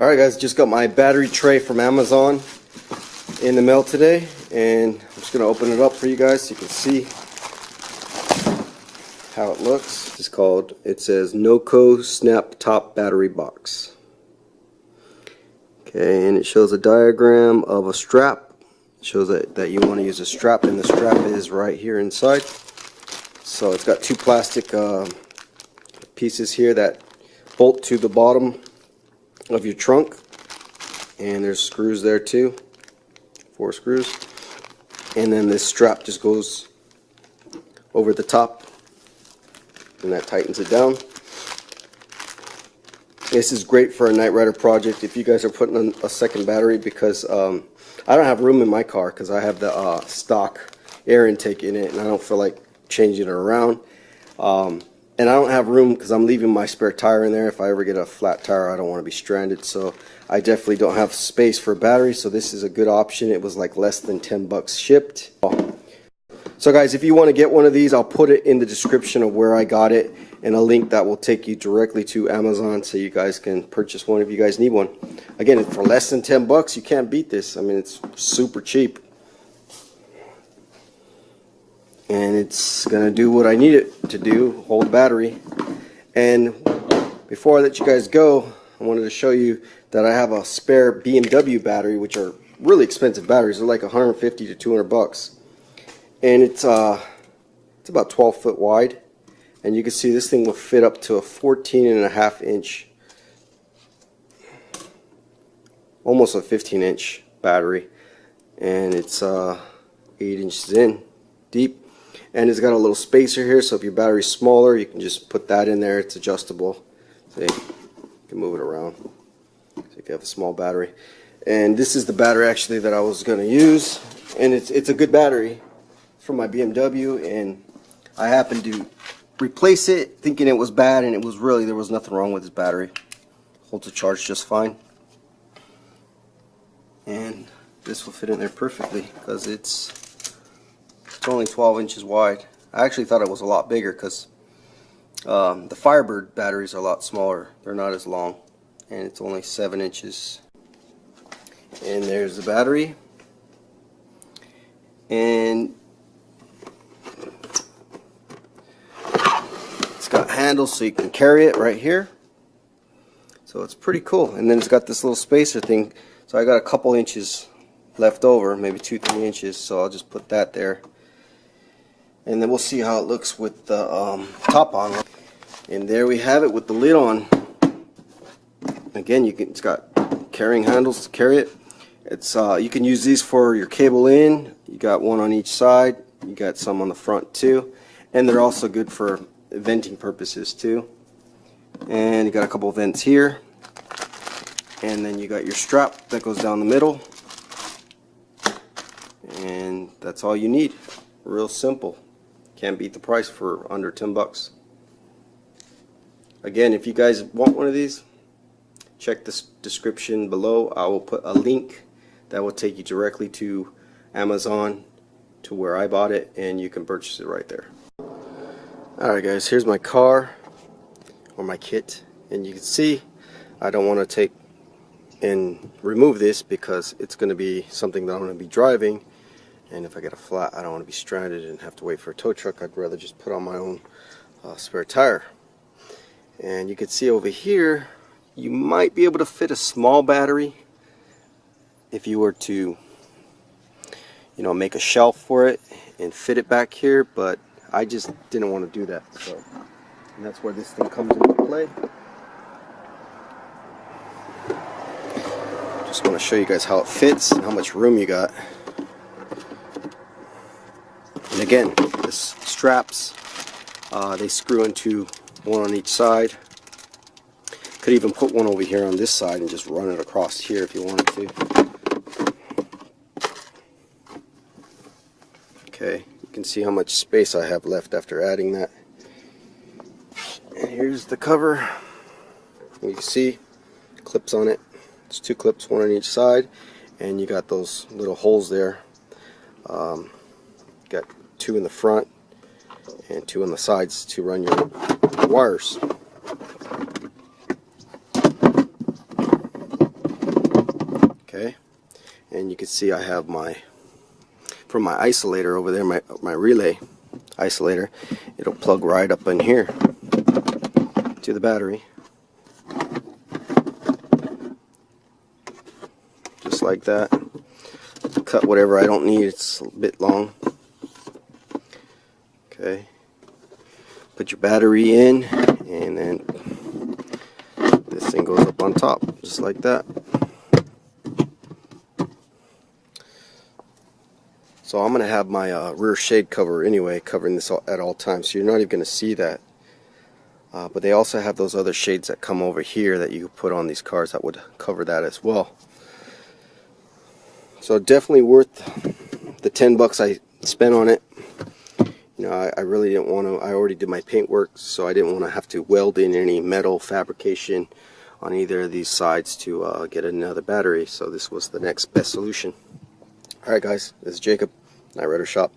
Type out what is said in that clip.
Alright guys, just got my battery tray from Amazon in the mail today, and I'm just going to open it up for you guys so you can see how it looks. It says Noco Snap Top Battery Box. Okay, and it shows a diagram of a strap. It shows that you want to use a strap, and the strap is right here inside. So it's got two plastic pieces here that bolt to the bottom of your trunk, and there's screws there too, 4 screws, and then this strap just goes over the top and that tightens it down. This is great for a night rider project if you guys are putting on a second battery, because I don't have room in my car because I have the stock air intake in it and I don't feel like changing it around. And I don't have room because I'm leaving my spare tire in there. If I ever get a flat tire, I don't want to be stranded. So I definitely don't have space for a battery. So this is a good option. It was like less than 10 bucks shipped. So guys, if you want to get one of these, I'll put it in the description of where I got it, and a link that will take you directly to Amazon so you guys can purchase one if you guys need one. Again, for less than 10 bucks, you can't beat this. I mean, it's super cheap. And it's going to do what I need it to do, hold battery. And before I let you guys go, I wanted to show you that I have a spare BMW battery, which are really expensive batteries. They're like 150 to 200 bucks. And it's about 12 foot wide. And you can see this thing will fit up to a 14.5 inch, almost a 15-inch battery. And it's 8 inches in deep. And it's got a little spacer here, so if your battery's smaller, you can just put that in there. It's adjustable. See, you can move it around. So if you have a small battery. And this is the battery actually that I was going to use. And it's a good battery from my BMW. And I happened to replace it thinking it was bad, and there was nothing wrong with this battery. Holds a charge just fine. And this will fit in there perfectly because it's only 12 inches wide. I actually thought it was a lot bigger because the Firebird batteries are a lot smaller. They're not as long, and it's only 7 inches. And there's the battery. And it's got handles so you can carry it right here. So it's pretty cool. And then it's got this little spacer thing. So I got a couple inches left over, maybe 2-3 inches. So I'll just put that there. And then we'll see how it looks with the top on. And there we have it with the lid on. Again, it's got carrying handles to carry it. You can use these for your cable in. You got one on each side. You got some on the front too. And they're also good for venting purposes too. And you got a couple vents here. And then you got your strap that goes down the middle. And that's all you need. Real simple. Can't beat the price for under 10 bucks. Again, if you guys want one of these, check the description below. I will put a link that will take you directly to Amazon, to where I bought it, and you can purchase it right there. Alright guys, here's my car, or my Kitt, and you can see I don't want to take and remove this because it's going to be something that I'm going to be driving. And if I get a flat, I don't want to be stranded and have to wait for a tow truck. I'd rather just put on my own spare tire. And you can see over here, you might be able to fit a small battery if you were to, make a shelf for it and fit it back here. But I just didn't want to do that. And that's where this thing comes into play. Just want to show you guys how it fits and how much room you got. And again, the straps, they screw into one on each side. Could even put one over here on this side and just run it across here if you wanted to. Okay, you can see how much space I have left after adding that. And here's the cover. You can see clips on it. It's 2 clips, one on each side, and you got those little holes there. Got 2 in the front and 2 on the sides to run your wires. can see I have my, from my isolator over there, my relay isolator, it'll plug right up in here to the battery, just like that. Cut whatever I don't need, it's a bit long. Okay, put your battery in, and then this thing goes up on top, just like that. So I'm going to have my rear shade cover anyway, covering this at all times, so you're not even going to see that. But they also have those other shades that come over here that you could put on these cars that would cover that as well. So definitely worth the $10 I spent on it. You know, I really didn't want to, I already did my paint work, so I didn't want to have to weld in any metal fabrication on either of these sides to get another battery. So this was the next best solution. Alright guys, this is Jacob, Night Rider Shop.